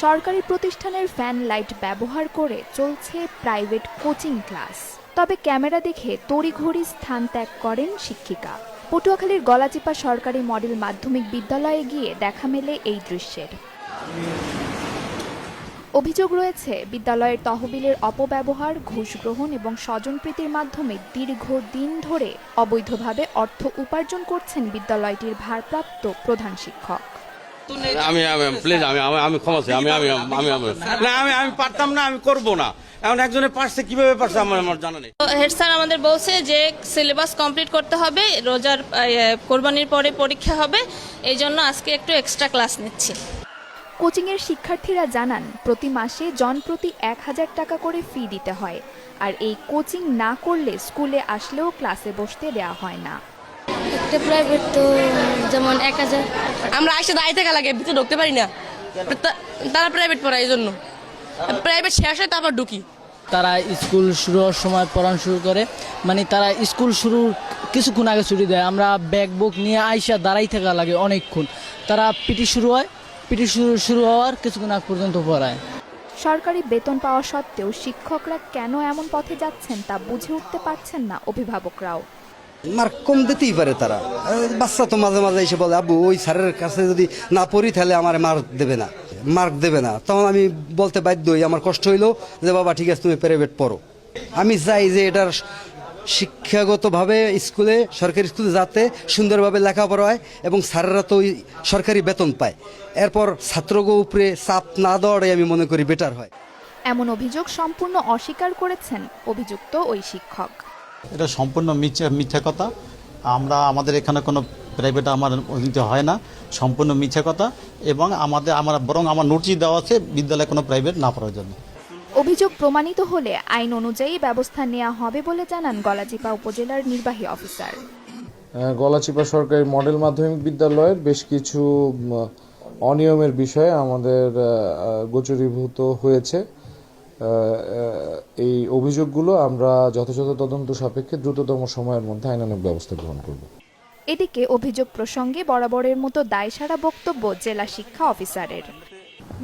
সরকারি প্রতিষ্ঠানের fan light ব্যবহার করে চলছে প্রাইভেট কোচিং ক্লাস। তবে ক্যামেরা দেখে তড়িঘড়ি স্থান ত্যাগ করেন শিক্ষিকা। পটুয়াখালীর গলাচিপা সরকারি মডেল মাধ্যমিক বিদ্যালয়ে গিয়ে দেখা মেলে এই দৃশ্যের। অভিযোগ রয়েছে বিদ্যালয়ের তহবিলের অপব্যবহার, ঘুষ গ্রহণ এবং স্বজনপ্রীতির মাধ্যমে দীর্ঘদিন ধরে অবৈধভাবে অর্থ উপার্জন করছেন বিদ্যালয়টির ভারপ্রাপ্ত প্রধান শিক্ষক। আমি ক্ষমা চাই, আমি পারতাম না, আমি করব না। এখন একজনে পারছে, কিভাবে পারছে আমার জানা নেই। হেড স্যার আমাদের বলছে যে সিলেবাস কমপ্লিট করতে হবে, রোজার কোরবানির পরে পরীক্ষা হবে, এই জন্য আজকে একটু এক্সট্রা ক্লাস নিচ্ছি। কোচিংয়ের শিক্ষার্থীরা জানান প্রতি মাসে জনপ্রতি 1000 টাকা করে ফি দিতে হয়, আর এই কোচিং না করলে স্কুলে আসলেও ক্লাসে বসতে দেওয়া হয় না। একটা প্রাইভেট তো যেমন 1000, আমরা আসে দাঁড়িয়ে থাকা লাগে, ভিতরে ঢুকতে পারি না। তারা প্রাইভেট পড়ায়, এই জন্য প্রাইভেট শেষ হয় তারপর ঢুকি। তারা স্কুল শুরু হওয়ার সময় পড়ানো শুরু করে, মানে তারা স্কুল শুরুর কিছুক্ষণ আগে ছুটি দেয়। আমরা ব্যাগ বুক নিয়ে আইসা দাঁড়াই থাকা লাগে অনেকক্ষণ। তারা পিটি শুরু হয়, পিটি শুরু হওয়ার কিছুক্ষণ আগ পর্যন্ত পড়ায়। সরকারি বেতন পাওয়া সত্ত্বেও শিক্ষকরা কেন এমন পথে যাচ্ছেন তা বুঝে উঠতে পারছেন না অভিভাবকরাও। মার্ক কম দিতেই পারে তারা। বাচ্চা তো মাঝে মাঝে এসে বলে, আব্বু ওই স্যারের কাছে যদি না পড়ি তাহলে আমার মার্ক দেবে না। তখন আমি বলতে বাধ্য হই, আমার কষ্ট হইলো যে বাবা ঠিক আছে তুমি প্রাইভেট পড়ো। আমি চাই যে এটার শিক্ষাগতভাবে স্কুলে, সরকারি স্কুলে যাতে সুন্দরভাবে লেখাপড়া হয় এবং স্যারেরা তো ওই সরকারি বেতন পায়। এরপর ছাত্রগো উপরে চাপ না দেওয়াটাই আমি মনে করি বেটার হয়। এমন অভিযোগ সম্পূর্ণ অস্বীকার করেছেন অভিযুক্ত ওই শিক্ষক। এটা সম্পূর্ণ মিথ্যা কথা। আমাদের এখানে কোনো প্রাইভেট আমার নিতে হয় না, সম্পূর্ণ মিথ্যা কথা। এবং আমার নোটিশ দেওয়া আছে বিদ্যালয়ে কোনো প্রাইভেট না পড়ার জন্য। অভিযোগ প্রমাণিত হলে আইন অনুযায়ী ব্যবস্থা নেওয়া হবে বলে জানান গলাচিপা উপজেলার নির্বাহী অফিসার। গলাচিপা সরকারি মডেল মাধ্যমিক বিদ্যালয়ের বেশ কিছু অনিয়মের বিষয়ে আমাদের গোচরীভূত হয়েছে। এই অভিযোগগুলো আমরা যথাযথ তদন্ত সাপেক্ষে দ্রুততম সময়ের মধ্যে আইনানুগ ব্যবস্থা গ্রহণ করব। এদিকে অভিযোগ প্রসঙ্গে বরাবরের মতো দায়সারা বক্তব্য জেলা শিক্ষা অফিসারের।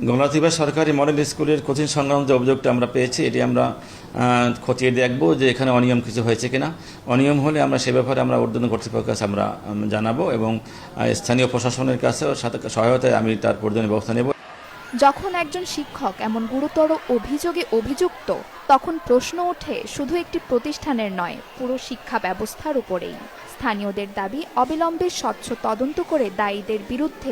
গলাচিপা সরকারি মডেল স্কুলের কোচিং সংক্রান্ত যে অভিযোগটা আমরা পেয়েছি, এটি আমরা খতিয়ে দেখব যে এখানে অনিয়ম কিছু হয়েছে কিনা। অনিয়ম হলে আমরা সে ব্যাপারে আমরা ঊর্ধ্বতন কর্তৃপক্ষের কাছে আমরা জানাবো এবং স্থানীয় প্রশাসনের কাছেও সহায়তায় আমি তার প্রয়োজনীয় ব্যবস্থা নেব। যখন একজন শিক্ষক এমন গুরুতর অভিযোগে অভিযুক্ত, তখন প্রশ্ন ওঠে শুধু একটি প্রতিষ্ঠানের নয়, পুরো শিক্ষা ব্যবস্থার উপরেই। স্থানীয়দের দাবি অবিলম্বে স্বচ্ছ তদন্ত করে দায়ীদের বিরুদ্ধে